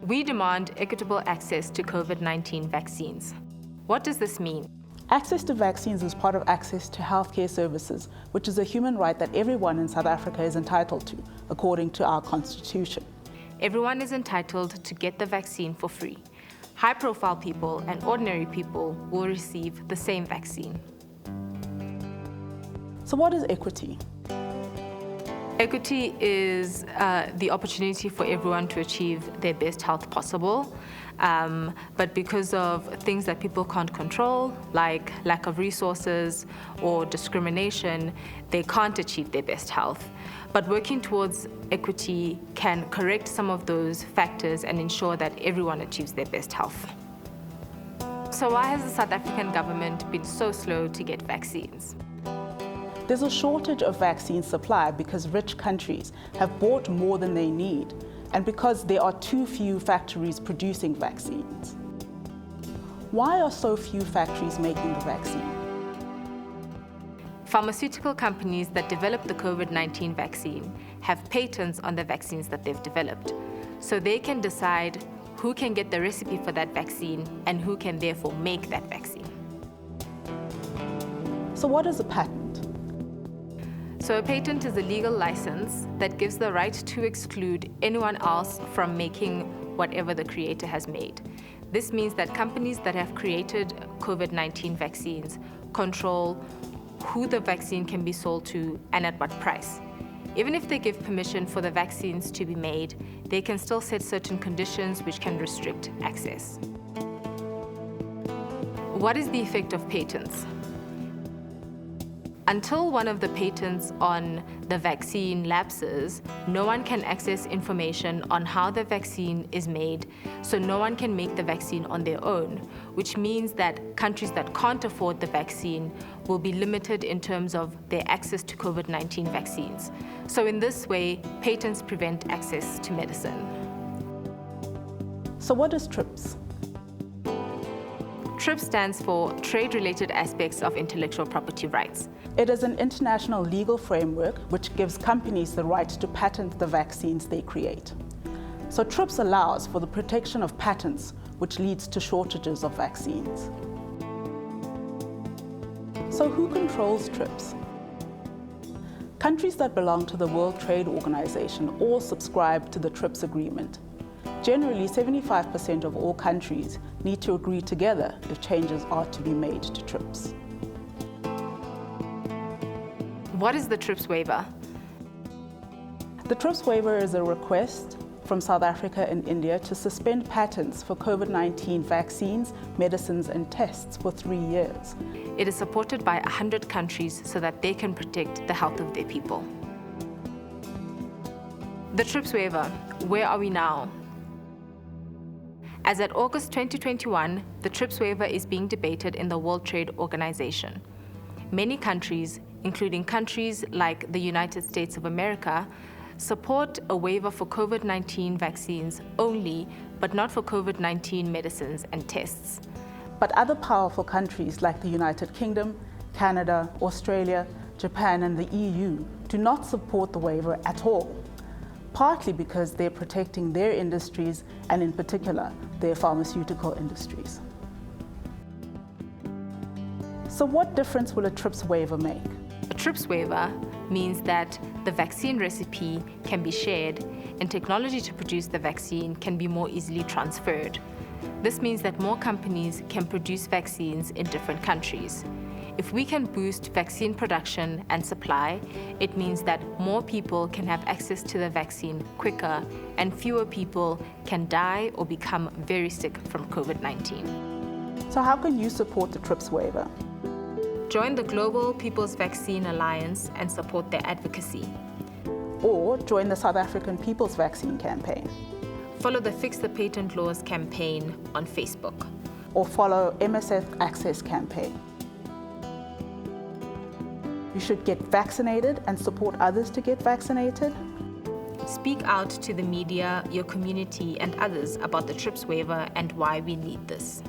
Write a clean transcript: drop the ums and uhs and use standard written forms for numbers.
We demand equitable access to COVID-19 vaccines. What does this mean? Access to vaccines is part of access to healthcare services, which is a human right that everyone in South Africa is entitled to, according to our constitution. Everyone is entitled to get the vaccine for free. High-profile people and ordinary people will receive the same vaccine. So what is equity? Equity is the opportunity for everyone to achieve their best health possible, but because of things that people can't control, like lack of resources or discrimination, they can't achieve their best health. But working towards equity can correct some of those factors and ensure that everyone achieves their best health. So why has the South African government been so slow to get vaccines? There's a shortage of vaccine supply because rich countries have bought more than they need and because there are too few factories producing vaccines. Why are so few factories making the vaccine? Pharmaceutical companies that develop the COVID-19 vaccine have patents on the vaccines that they've developed, so they can decide who can get the recipe for that vaccine and who can therefore make that vaccine. So what is a patent? So a patent is a legal license that gives the right to exclude anyone else from making whatever the creator has made. This means that companies that have created COVID-19 vaccines control who the vaccine can be sold to and at what price. Even if they give permission for the vaccines to be made, they can still set certain conditions which can restrict access. What is the effect of patents? Until one of the patents on the vaccine lapses, no one can access information on how the vaccine is made, so no one can make the vaccine on their own, which means that countries that can't afford the vaccine will be limited in terms of their access to COVID-19 vaccines. So in this way, patents prevent access to medicine. So what is TRIPS? TRIPS stands for Trade-Related Aspects of Intellectual Property Rights. It is an international legal framework which gives companies the right to patent the vaccines they create. So TRIPS allows for the protection of patents, which leads to shortages of vaccines. So who controls TRIPS? Countries that belong to the World Trade Organization all subscribe to the TRIPS agreement. Generally, 75% of all countries need to agree together if changes are to be made to TRIPS. What is the TRIPS waiver? The TRIPS waiver is a request from South Africa and India to suspend patents for COVID-19 vaccines, medicines, and tests for 3 years. It is supported by 100 countries so that they can protect the health of their people. The TRIPS waiver, where are we now? As at August 2021, the TRIPS waiver is being debated in the World Trade Organization. Many countries, including countries like the United States of America, support a waiver for COVID-19 vaccines only, but not for COVID-19 medicines and tests. But other powerful countries like the United Kingdom, Canada, Australia, Japan, and the EU do not support the waiver at all, partly because they're protecting their industries and in particular, their pharmaceutical industries. So what difference will a TRIPS waiver make? A TRIPS waiver means that the vaccine recipe can be shared and technology to produce the vaccine can be more easily transferred. This means that more companies can produce vaccines in different countries. If we can boost vaccine production and supply, it means that more people can have access to the vaccine quicker and fewer people can die or become very sick from COVID-19. So how can you support the TRIPS waiver? Join the Global People's Vaccine Alliance and support their advocacy. Or join the South African People's Vaccine Campaign. Follow the Fix the Patent Laws campaign on Facebook. Or follow MSF Access campaign. You should get vaccinated and support others to get vaccinated. Speak out to the media, your community, and others about the TRIPS waiver and why we need this.